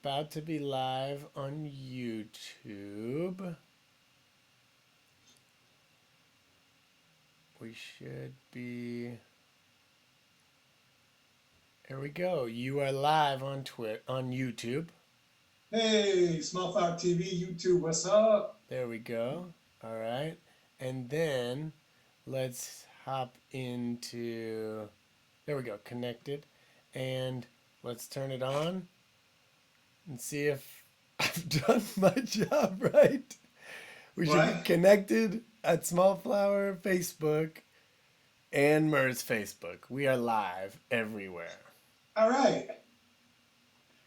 about to be live on YouTube. We should be. Here we go. You are live on YouTube. Hey, Smallflower TV, YouTube, what's up? There we go. All right. And then let's hop into. There we go. Connected. And let's turn it on and see if I've done my job right. We should be What? connected at Smallflower Facebook and Murs Facebook. We are live everywhere. All right.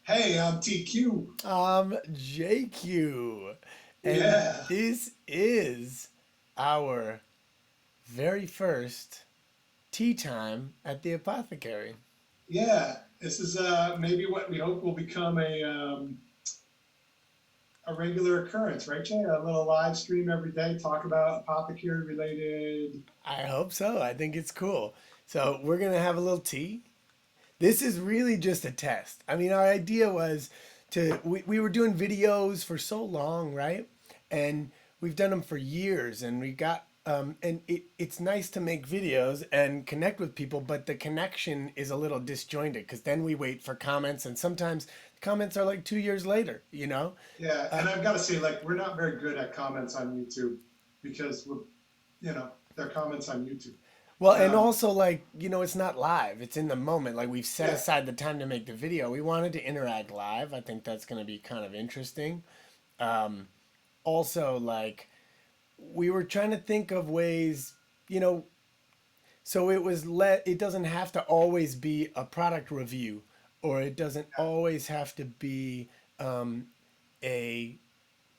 Hey, I'm TQ. JQ, and Yeah, this is our very first tea time at the Apothecary. yeah. This is maybe what we hope will become a regular occurrence, right, Jay? A little live stream every day, talk about apothecary related. I hope so. I think it's cool. So we're gonna have a little tea. This is really just a test. I mean, our idea was we were doing videos for so long, right? And we've done them for years, and we got, it's nice to make videos and connect with people, but the connection is a little disjointed because then we wait for comments, and sometimes comments are like 2 years later, you know? Yeah, Uh, and I've got to say, like, we're not very good at comments on YouTube because they're comments on YouTube. Well, and Um, also like, it's not live. It's in the moment. Like we've set yeah, aside the time to make the video. We wanted to interact live. I think that's going to be kind of interesting. Um, Also, like we were trying to think of ways, you know, so it doesn't have to always be a product review, or it doesn't always have to be um, a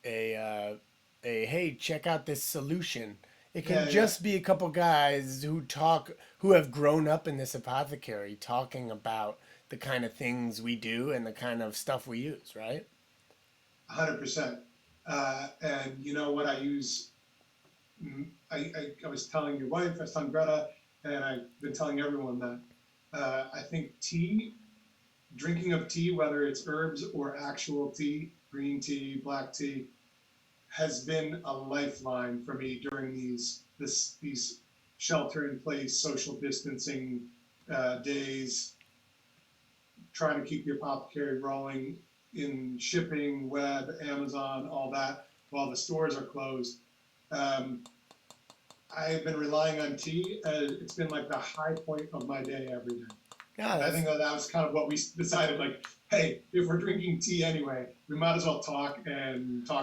a a hey, check out this solution. It can yeah, yeah. just be a couple guys who have grown up in this apothecary talking about the kind of things we do and the kind of stuff we use, right? 100%. And you know what I use? I was telling your wife, I was telling Greta, and I've been telling everyone that I think drinking of tea, whether it's herbs or actual tea, green tea, black tea, has been a lifeline for me during these shelter in place, social distancing days, trying to keep the apothecary rolling in shipping, web, Amazon, all that, while the stores are closed. Um, I've been relying on tea. It's been like the high point of my day every day. Yeah, I think that's that was kind of what we decided. Like, hey, if we're drinking tea anyway, we might as well talk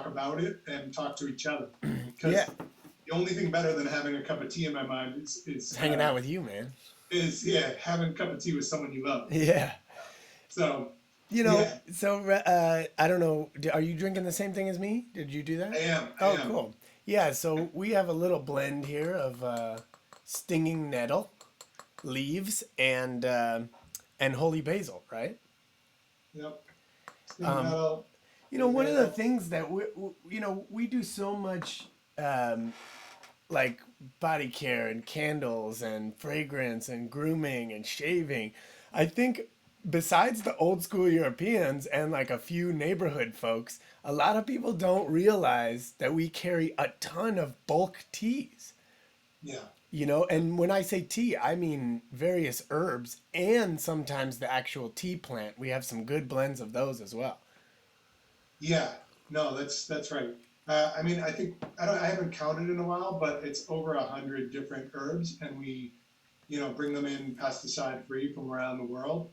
about it and talk to each other. yeah. Because the only thing better than having a cup of tea in my mind It's hanging out with you, man. is yeah, having a cup of tea with someone you love. Yeah. So You know, yeah, so I don't know. Are you drinking the same thing as me? Did you do I that? am, I Oh, am. cool. Yeah, so we have a little blend here of stinging nettle, leaves, and holy basil, right? Yep. Sting Um, nettle, One of the basil. things that we do so much um, like body care and candles and fragrance and grooming and shaving. I think besides the old school Europeans and like a few neighborhood folks, a lot of people don't realize that we carry a ton of bulk teas. Yeah. And when I say tea, I mean various herbs and sometimes the actual tea plant. We have some good blends of those as well. Yeah, no, that's right. I mean, I think I haven't counted in a while, but it's over 100 different herbs, and we, bring them in pesticide free from around the world.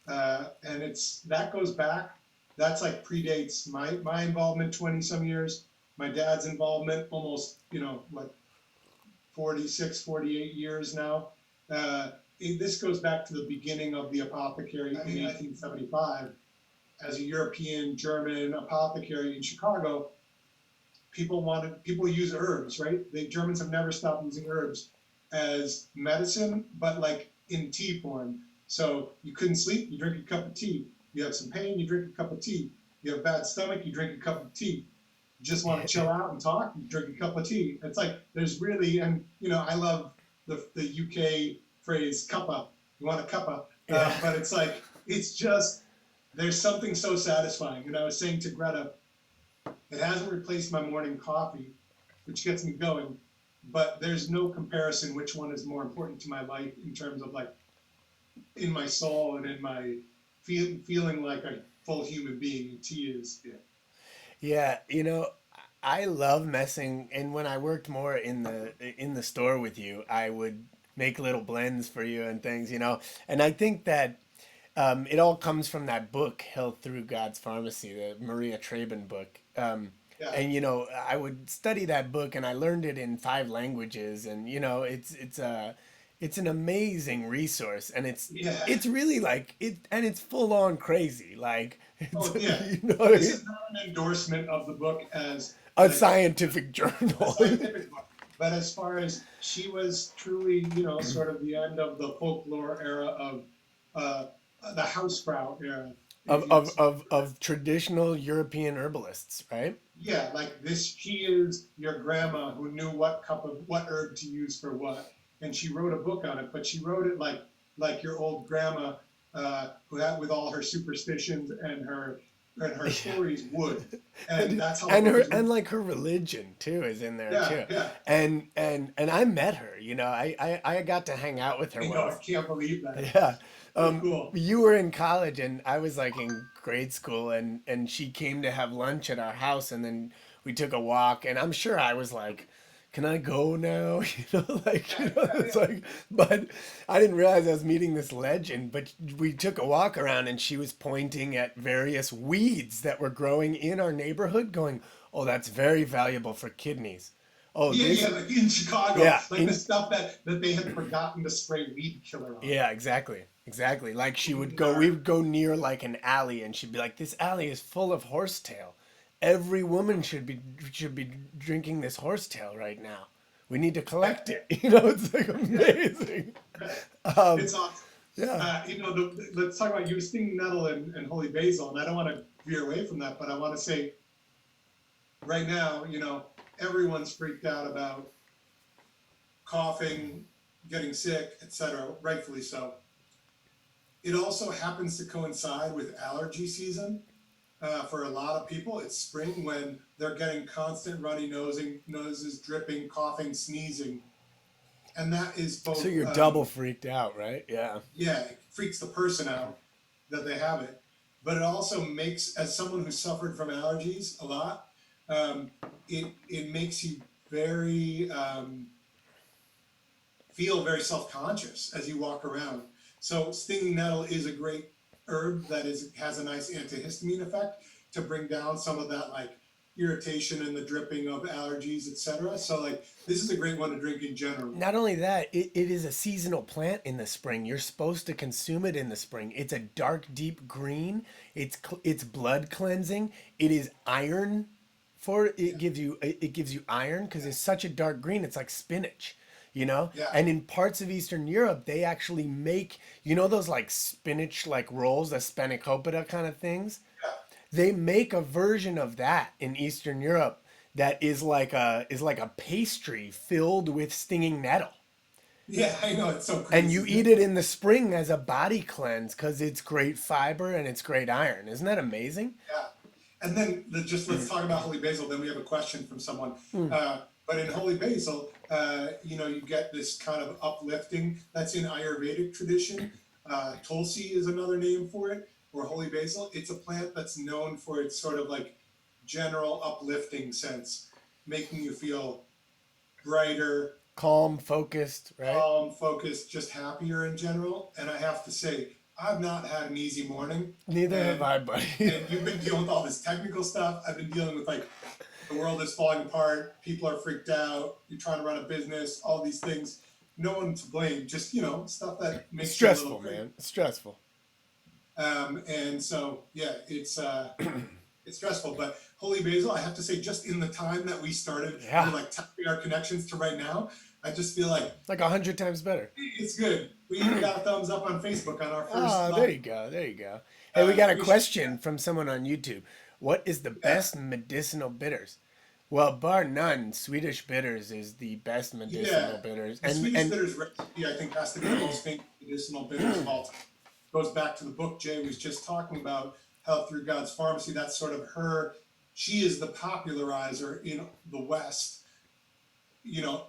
And it's that goes back. That's like predates my involvement 20 some years. My dad's involvement almost, what 46, 48 years now. This goes back to the beginning of the apothecary in 1875 as a European German apothecary in Chicago. People use herbs, right? The Germans have never stopped using herbs as medicine, but like in tea form. So you couldn't sleep, you drink a cup of tea. You have some pain, you drink a cup of tea. You have bad stomach, you drink a cup of tea. You just want to chill out and talk, you drink a cup of tea. It's like there's really, and I love the UK phrase cuppa. You want a cuppa, Yeah. but it's like it's just there's something so satisfying. And I was saying to Greta, it hasn't replaced my morning coffee, which gets me going, but there's no comparison which one is more important to my life in terms of like in my soul and in my feeling like a full human being. And tea is it. Yeah, I love messing, and when I worked more in the store with you, I would make little blends for you and things, And I think that it all comes from that book, Health Through God's Pharmacy, the Maria Traben book. Yeah, And I would study that book, and I learned it in 5 languages, and it's an amazing resource, and it's yeah. it's really like it, and it's full on crazy, like it's Oh yeah. you know what I This mean? is not an endorsement of the book as A like scientific a journal. scientific book, but as far as she was truly, sort of the end of the folklore era of uh, the Hausfrau era, of, if you of, of, of traditional European herbalists, right? yeah, like this, she is your grandma who knew what herb to use for what, and she wrote a book on it. But she wrote it like your old grandma, who had with all her superstitions and her Yeah. stories would, and that's how the And book her is and written. like her religion too is in there Yeah, too. yeah. And I met her, I got to hang out with her I know. I once. can't believe that. Yeah. So cool. You were in college and I was like in grade school, and she came to have lunch at our house, and then we took a walk, and I'm sure I was like, can I go now? Yeah, yeah, It's like, but I didn't realize I was meeting this legend. But we took a walk around, and she was pointing at various weeds that were growing in our neighborhood, going, oh, that's very valuable for kidneys. Oh, yeah, yeah. this, Like in Chicago, yeah, like the stuff that they had forgotten to spray weed killer on. yeah, exactly. Exactly. Like In we our, would go near like an alley, and she'd be like, this alley is full of horsetail. Every woman should be drinking this horsetail right now. We need to collect it. It's like amazing. Um, it's awesome. yeah. Let's talk about you stinging nettle and holy basil, and I don't want to veer away from that, but I want to say right now, everyone's freaked out about coughing, getting sick, etc. Rightfully so. It also happens to coincide with allergy season. For a lot of people, it's spring when they're getting constant runny noses, dripping, coughing, sneezing, and that is So both. you're double freaked out, right? Yeah. Yeah, it freaks the person out that they have it, but it also makes, as someone who suffered from allergies a lot, um, it makes you very feel very self-conscious as you walk around. So stinging nettle is a great herb that has a nice antihistamine effect to bring down some of that like irritation and the dripping of allergies, etc. So like this is a great one to drink in general. Not only that, it is a seasonal plant in the spring. You're supposed to consume it in the spring. It's a dark, deep green. It's blood cleansing. It is iron for Yeah, it gives you iron because it's such a dark green. It's like spinach, yeah, And in parts of Eastern Europe, they actually make those like spinach like rolls, the spanakopita kind of things. yeah. They make a version of that in Eastern Europe that is like a pastry filled with stinging nettle. Yeah, I know it's so And you crazy. eat it in the spring as a body cleanse because it's great fiber and it's great iron. Isn't that amazing? Yeah. And then just let's talk about holy basil. Then we have a question from someone. But in holy basil, you get this kind of uplifting that's in Ayurvedic tradition. Tulsi is another name for it, or holy basil. It's a plant that's known for its sort of like general uplifting sense, making you feel brighter, Calm, focused, right? calm, focused, just happier in general. And I have to say, I've not had an easy morning. Neither have And I, buddy. and you've been dealing with all this technical stuff. I've been dealing with like the world is falling apart, people are freaked out, you're trying to run a business, all these things. No one to blame, just stuff that makes you a little Stressful, crazy. man. Stressful. And so yeah, it's stressful. But holy basil, I have to say, just in the time that we started, Yeah. like tapping our connections to right now, I just feel like Like 100 times better. it's good. We even got a thumbs up on Facebook on our first Oh, there live. you go. There you go. Hey, we got a We should, question from someone on YouTube. What is the yeah, best medicinal bitters? Well, bar none, Swedish bitters is the best yeah. medicinal bitters. The And Swedish and bitters recipe, I think, has to be the most famous medicinal bitters of all time. Goes back to the book Jay was just talking about, Health Through God's Pharmacy. That's sort of her. She is the popularizer in the West,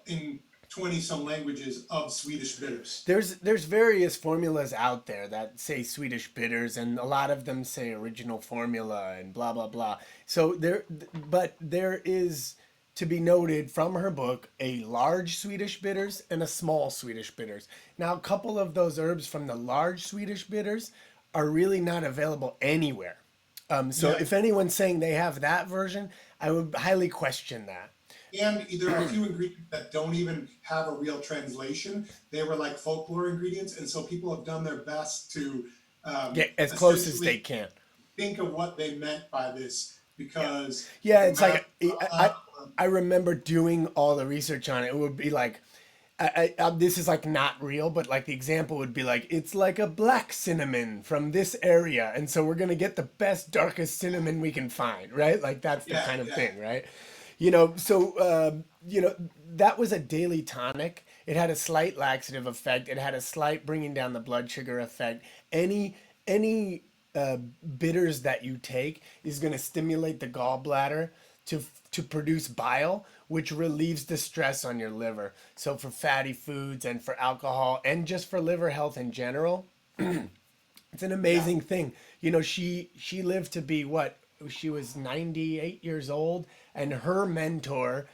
in 20 some languages of Swedish bitters. There's various formulas out there that say Swedish bitters, and a lot of them say original formula and blah blah blah. So but there is, to be noted from her book, a large Swedish bitters and a small Swedish bitters. Now, a couple of those herbs from the large Swedish bitters are really not available anywhere. So Yeah. if anyone's saying they have that version, I would highly question that. And there are a few ingredients that don't even have a real translation. They were like folklore ingredients, and so people have done their best to Get as close as they essentially can. think of what they meant by this because Yeah, the it's like mantra, I remember doing all the research on it. It would be like this is like not real, but like the example would be like it's like a black cinnamon from this area, and so we're gonna get the best darkest cinnamon we can find, right? Like that's the yeah, kind of yeah, thing, right? So that was a daily tonic. It had a slight laxative effect. It had a slight bringing down the blood sugar effect. Any bitters that you take is going to stimulate the gallbladder to produce bile, which relieves the stress on your liver. So for fatty foods and for alcohol and just for liver health in general, it's an yeah. amazing thing. She lived to be what? She was 98 years old, and her mentor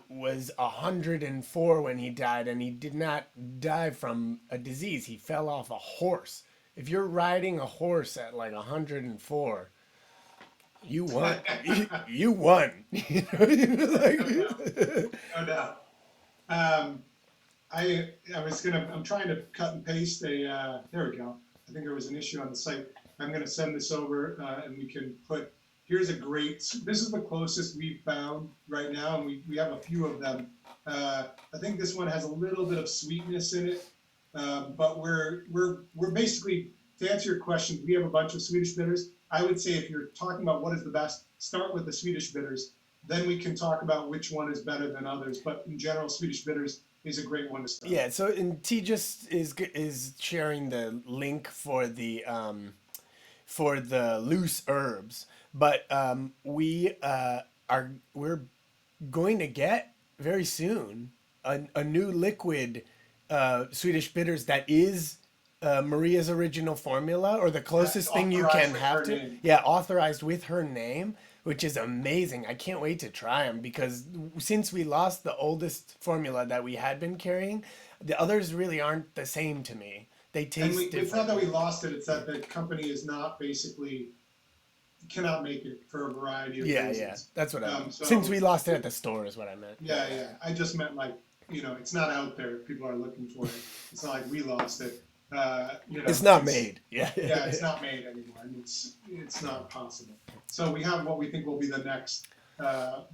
was 104 when he died, and he did not die from a disease. He fell off a horse. If you're riding a horse at like 104, you won. You won. No doubt, no doubt. Um, I'm trying to cut and paste there we go. I think there was an issue on the site. I'm gonna send this over, and we can here's this is the closest we've found right now, and we have a few of them. I think this one has a little bit of sweetness in it, but we're basically, to answer your question, we have a bunch of Swedish bitters. I would say if you're talking about what is the best, start with the Swedish bitters. Then we can talk about which one is better than others. But in general, Swedish bitters is a great one to start Yeah. with. So, and T just is sharing the link for the loose herbs, but we're going to get very soon a new liquid Swedish bitters that is Maria's original formula, or the That's closest thing you authorized can with have her to. name. Yeah, authorized with her name, which is amazing. I can't wait to try them because since we lost the oldest formula that we had been carrying, the others really aren't the same to me. They And taste it's not that different. we lost it; it's that the company is not basically cannot make it for a variety of Yeah, yeah, reasons. that's what I meant. Since So we lost it at the store is what I meant. yeah, yeah. I just meant like, it's not out there. People are looking for it. It's not like we lost it. It's not It's made. Yeah. yeah, it's not made anymore, and it's not possible. So we have what we think will be the next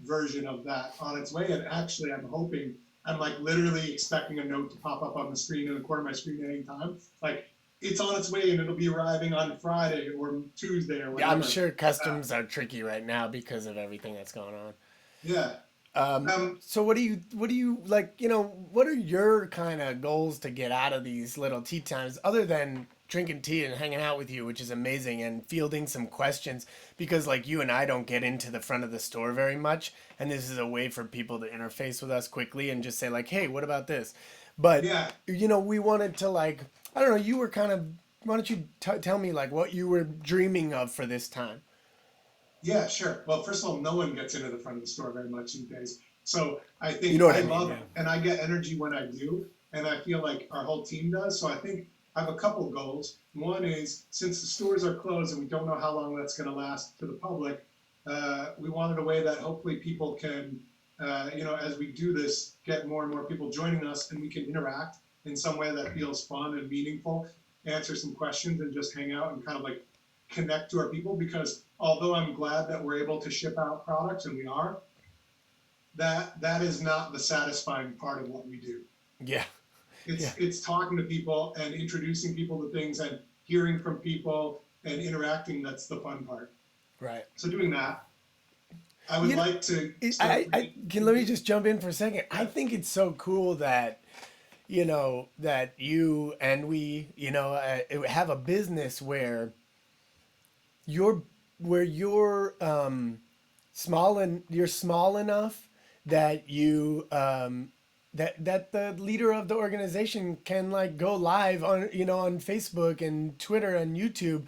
version of that on its way. And actually, I'm like literally expecting a note to pop up on the screen in the corner of my screen at any time. Like it's on its way, and it'll be arriving on Friday or Tuesday or Yeah, I'm whatever. sure Uh, customs are tricky right now because of everything that's going on. yeah. Um, So what do you like, what are your kind of goals to get out of these little tea times other than drinking tea and hanging out with you, which is amazing, and fielding some questions because like you and I don't get into the front of the store very much, and this is a way for people to interface with us quickly and just say like, "Hey, what about this?" But yeah. we wanted to like, I don't know, you were kind of, why don't you tell me like what you were dreaming of for this time? Yeah, sure. Well, first of all, no one gets into the front of the store very much these days. So I You think know what I I mean? love Yeah. and I get energy when I do, and I feel like our whole team does. So I think I have a couple goals. One is since the stores are closed and we don't know how long that's going to last to the public, we wanted a way that hopefully people can, as we do this, get more and more people joining us, and we can interact in some way that feels fun and meaningful, answer some questions, and just hang out and kind of like connect to our people. Because although I'm glad that we're able to ship out products, and we are, that is not the satisfying part of what we do. Yeah. Yeah. It's talking to people and introducing people to things and hearing from people and interacting. That's the fun part. Right. So doing that, I would You know, like to start I bringing. can, let me just jump in for a second. I Yeah, think it's so cool that that you and we have a business where you're where you're small, and you're small enough that you that the leader of the organization can like go live on, on Facebook and Twitter and YouTube,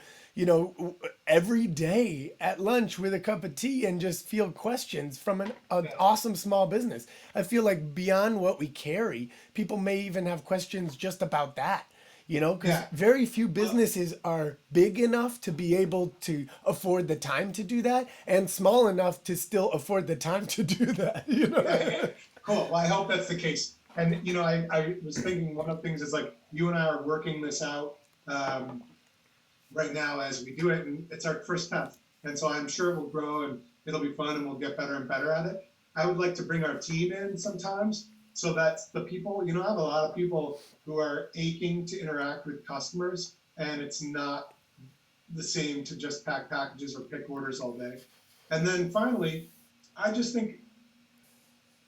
every day at lunch with a cup of tea and just field questions from an Yeah. awesome small business. I feel like beyond what we carry, people may even have questions just about that. Because Yeah. very few Well, businesses are big enough to be able to afford the time to do that, and small enough to still afford the time to do that. yeah, yeah. Cool. Well, I hope that's the case. And I was thinking one of the things is like you and I are working this out um, right now as we do it, and it's our first test. And so I'm sure it will grow and it'll be fun and we'll get better and better at it. I would like to bring our team in sometimes. So that's the people, I have a lot of people who are aching to interact with customers, and it's not the same to just pack packages or pick orders all day. And then finally, I just think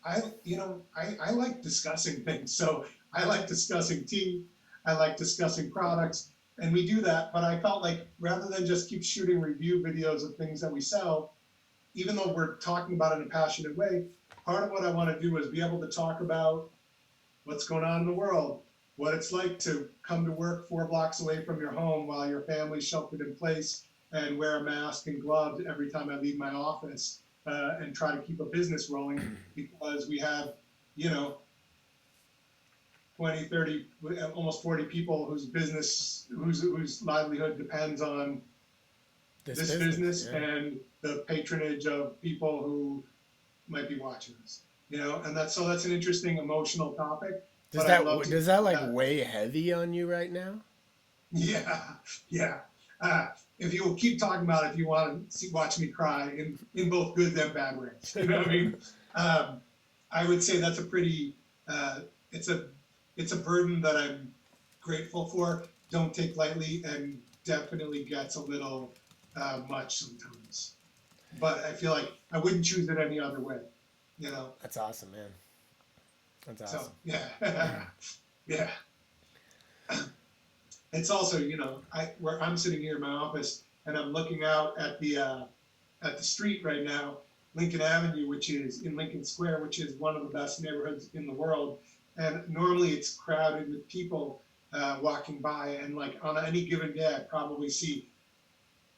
I like discussing things. So I like discussing tea. I like discussing products, and we do that. But I felt like rather than just keep shooting review videos of things that we sell, even though we're talking about it in a passionate way, part of what I want to do is be able to talk about what's going on in the world, what it's like to come to work 4 blocks away from your home while your family's sheltered in place and wear a mask and gloves every time I leave my office, and try to keep a business rolling because we have, you know, 20, 30, almost 40 people whose livelihood depends on This this business, business yeah. and the patronage of people who might be watching us. And that's an interesting emotional topic, Does but I'd that love to does keep that like that. weigh heavy on you right now? Yeah, yeah. Uh, if you will keep talking about it, if you want to watch me cry in both good and bad ways, you know what I mean? Um, I would say that's a pretty, it's a it's a burden that I'm grateful for, don't take lightly, and definitely gets a little much sometimes. But I feel like I wouldn't choose it any other way, you know. That's awesome, man. That's So awesome. yeah, yeah. It's also, where I'm sitting here in my office and I'm looking out at the street right now, Lincoln Avenue, which is in Lincoln Square, which is one of the best neighborhoods in the world. And normally it's crowded with people walking by, and like on any given day, I probably see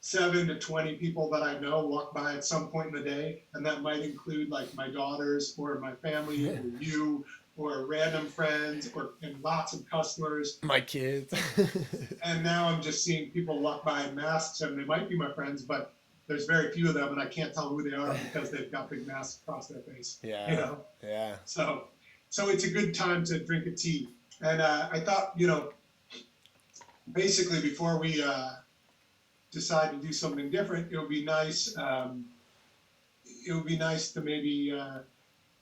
7 to 20 people that I know walk by at some point in the day, and that might include like my daughters or my family or you or random friends and lots of customers. My kids. And now I'm just seeing people walk by in masks, and they might be my friends, but there's very few of them, and I can't tell who they are because they've got big masks across their face. You Yeah, know, yeah. so it's a good time to drink a tea. And I thought, basically before we decide to do something different, it would be nice. It would be nice to maybe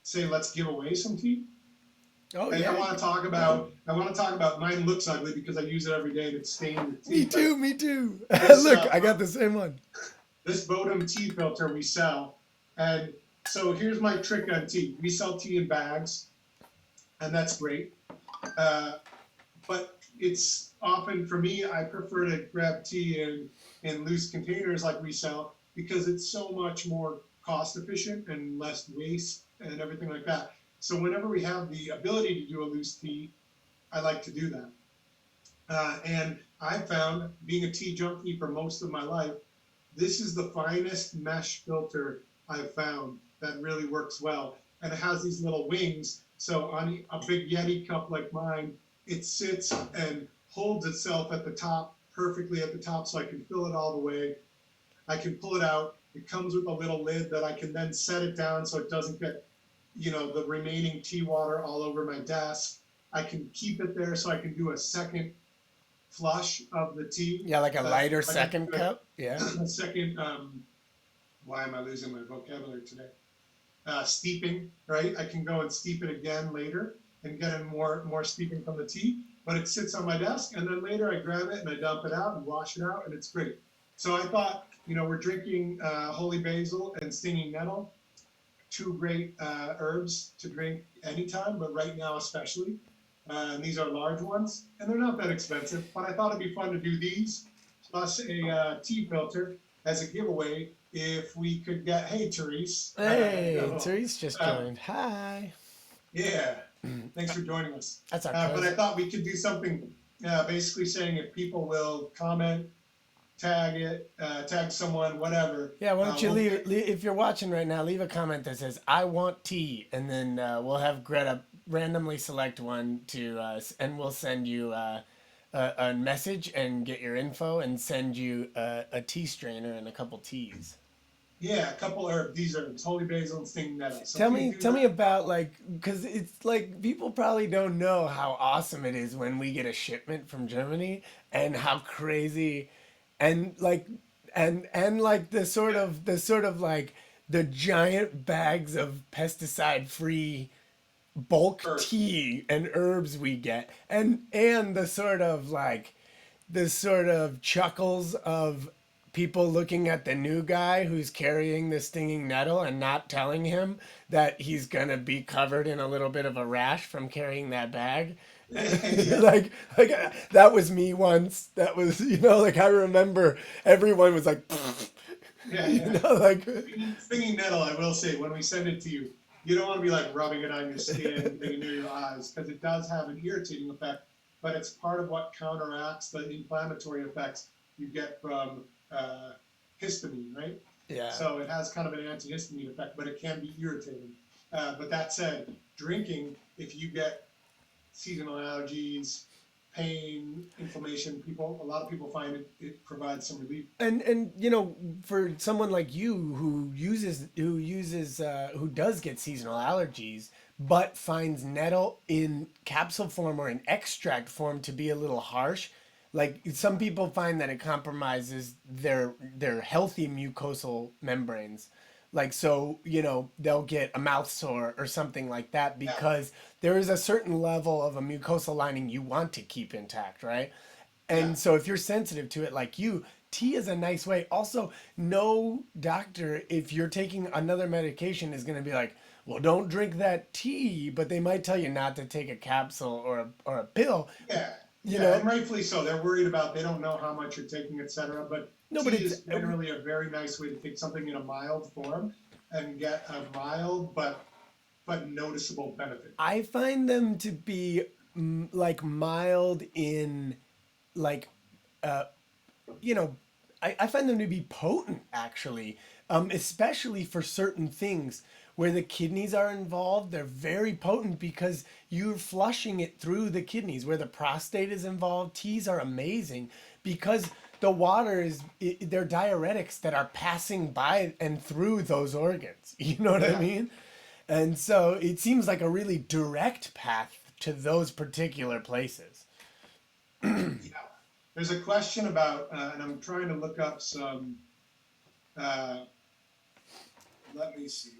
say, let's give away some tea. Oh And I yeah. want to talk about mine looks ugly because I use it every day and it's stained with Me tea. But too. Me too. this Look, I got the same one. this Bodum tea filter we sell, and so here's my trick on tea. We sell tea in bags, and that's great. Uh, but it's often for me, I prefer to grab tea in loose containers like we sell because it's so much more cost efficient and less waste and everything like that. So whenever we have the ability to do a loose tea, I like to do that. And I found, being a tea junkie for most of my life, this is the finest mesh filter I've found that really works well. And it has these little wings. So on a big Yeti cup like mine, it sits and holds itself at the top, perfectly at the top, so I can fill it all the way. I can pull it out. It comes with a little lid that I can then set it down so it doesn't get, the remaining tea water all over my desk. I can keep it there so I can do a second flush of the tea. Yeah, like a lighter I can second do cup. Yeah. a second, why am I losing my vocabulary today? Steeping, right? I can go and steep it again later and get in more steeping from the tea, but it sits on my desk, and then later I grab it and I dump it out and wash it out, and it's great. So I thought, we're drinking holy basil and stinging nettle, two great herbs to drink anytime, but right now especially. And these are large ones, and they're not that expensive, but I thought it'd be fun to do these, plus a tea filter. as a giveaway if we could get, hey, Therese, Hey, Therese just uh, joined. Hi. yeah, thanks for joining us. That's our But I cousin. thought we could do something basically saying if people will comment, tag someone, whatever, Yeah, why don't you we'll leave, pick. if you're watching right now, leave a comment that says "I want tea," and then we'll have Greta randomly select one and we'll send you a message and get your info and send you a tea strainer and a couple teas. Yeah, a couple herbs. These are holy basil and stinging nettle. So Tell please me, do tell that. me about like, because it's like people probably don't know how awesome it is when we get a shipment from Germany and how crazy, and like, and like the sort of like the giant bags of pesticide-free bulk Herbs. tea and herbs we get, and the sort of chuckles of people looking at the new guy who's carrying the stinging nettle and not telling him that he's gonna be covered in a little bit of a rash from carrying that bag. Yeah, like that was me once. That was, like I remember everyone was like, yeah, yeah. like Stinging nettle, I will say, when we send it to you, you don't want to be like rubbing it on your skin, getting near your eyes, because it does have an irritating effect, but it's part of what counteracts the inflammatory effects you get from histamine, right? yeah. So it has kind of an antihistamine effect, but it can be irritating. But that said, drinking, if you get seasonal allergies, pain, inflammation, a lot of people find it provides some relief. And for someone like you who does get seasonal allergies but finds nettle in capsule form or in extract form to be a little harsh, like some people find that it compromises their healthy mucosal membranes, like, so they'll get a mouth sore or something like that Yeah, because there is a certain level of a mucosal lining you want to keep intact, right? yeah, And so if you're sensitive to it like you, tea is a nice way. Also, no doctor, if you're taking another medication, is going to be like, well, don't drink that tea, but they might tell you not to take a capsule or a pill. yeah, You yeah, know, and rightfully so. They're worried about they don't know how much you're taking, etc. But no, but tea it's is generally a very nice way to take something in a mild form and get a mild but noticeable benefit. I find them to be like mild in like uh you know, I find them to be potent actually, especially for certain things where the kidneys are involved. They're very potent because you're flushing it through the kidneys. Where the prostate is involved, teas are amazing because the water they're diuretics that are passing by and through those organs. You know what I Yeah, mean? And so it seems like a really direct path to those particular places. yeah. There's a question about, and I'm trying to look up some. Uh, let me see.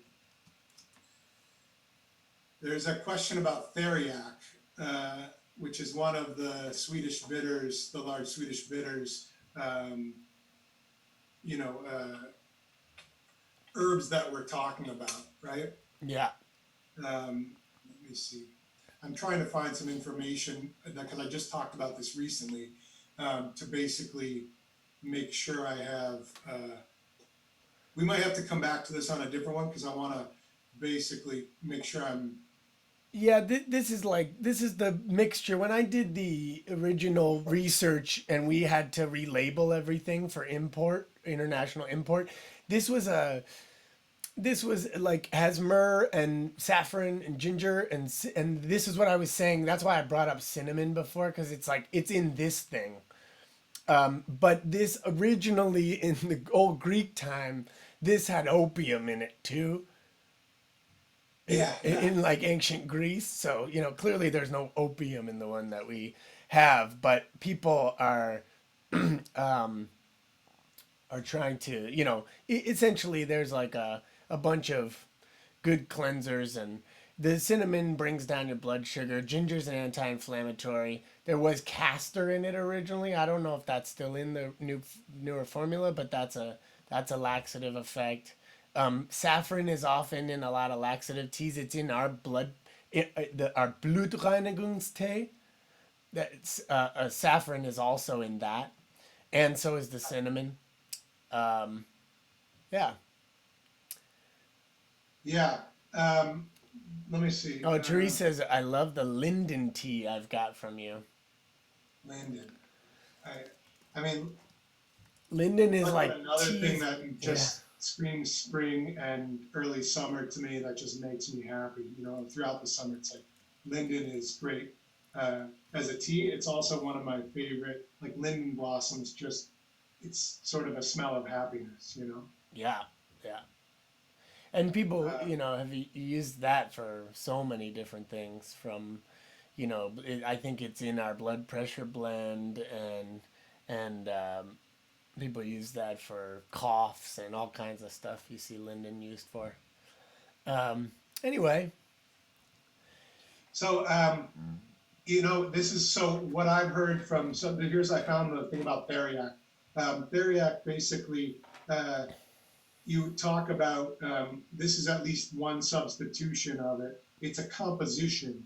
There's a question about theriac, uh, which is one of the Swedish bitters, the large Swedish bitters. Um, you know, herbs that we're talking about, right? Yeah. Let me see. I'm trying to find some information because I just talked about this recently to basically make sure I have. We might have to come back to this on a different one because I want to basically make sure I'm. Yeah, this is the mixture. When I did the original research and we had to relabel everything for import, international import, this was a this was like has myrrh and saffron and ginger and this is what I was saying. That's why I brought up cinnamon before because it's like it's in this thing. But this originally in the old Greek time, this had opium in it too. Yeah, yeah, In like ancient Greece. So, clearly there's no opium in the one that we have, but people are trying to, essentially there's like a bunch of good cleansers, and the cinnamon brings down your blood sugar. Ginger's an anti-inflammatory. There was castor in it originally. I don't know if that's still in the newer formula, but that's a laxative effect. Saffron is often in a lot of laxative teas. It's in our our Blutreinigungstee. Saffron is also in that, and so is the cinnamon. Um, yeah. Yeah. Let me see. Oh, Therese says, I love the linden tea I've got from you. Linden. I, I mean, Linden is talk about like another thing teas. that Yeah. just screams spring and early summer to me that just makes me happy. You know, throughout the summer, it's like linden is great as a tea. It's also one of my favorite, like linden blossoms. Just it's sort of a smell of happiness. You know. Yeah. Yeah. And people, Uh, have used that for so many different things from, I think it's in our blood pressure blend and people use that for coughs and all kinds of stuff you see linden used for. Um, anyway, so this is so what I've heard from some. Here's I found the thing about theriac. Theriac basically. You talk about this is at least one substitution of it. It's a composition,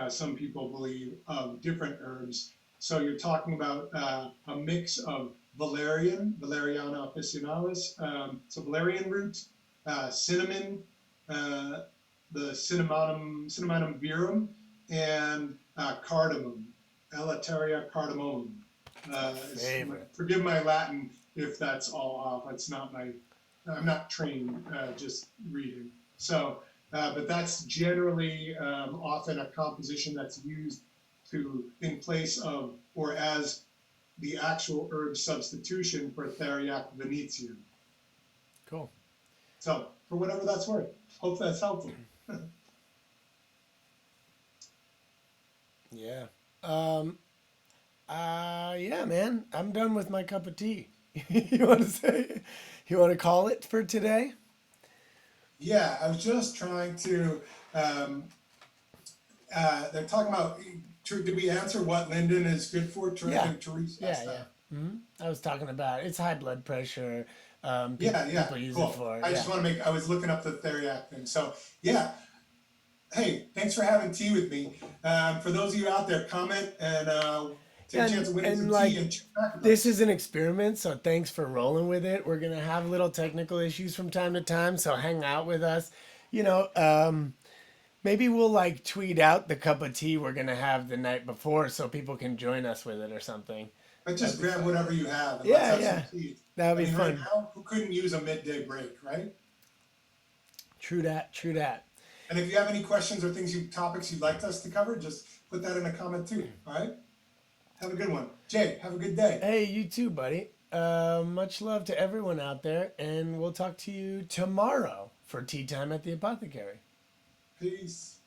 some people believe, of different herbs. So you're talking about a mix of Valeriana officinalis, so valerian root, cinnamon, uh, the Cinnamomum verum, and cardamom, Elateria cardamomum. favorite. Forgive my Latin if that's all off. It's not my I'm not trained, just reading. So, but that's generally often a composition that's used in place of or as the actual herb substitution for Theriac venetium. Cool. So, for whatever that's worth, hope that's helpful. Yeah. Um, yeah, man. I'm done with my cup of tea. You want to say? You want to call it for today? Yeah, I was just trying to. Um, they're talking about. Did we answer what linden is good for? I Yeah. think Therese Yeah, asked yeah. that. I was talking about it's high blood pressure. Yeah, yeah, People use it cool. for I just want to make, I was looking up the Theriac thing. So, yeah. Hey, thanks for having tea with me. For those of you out there, comment and take a chance and of winning and some like tea and check back with this is us. an experiment, so thanks for rolling with it. We're gonna have little technical issues from time to time, so hang out with us. You know, maybe we'll like tweet out the cup of tea we're gonna have the night before, so people can join us with it or something. But That'd just be grab fun. whatever you have and let's Yeah, have some yeah, tea. that would I be mean, right fun. now, who couldn't use a midday break, right? True that. True that. And if you have any questions or topics you'd like us to cover, just put that in a comment too. All right? Have a good one. Jay, have a good day. Hey, you too, buddy. Much love to everyone out there, and we'll talk to you tomorrow for tea time at the apothecary. Peace.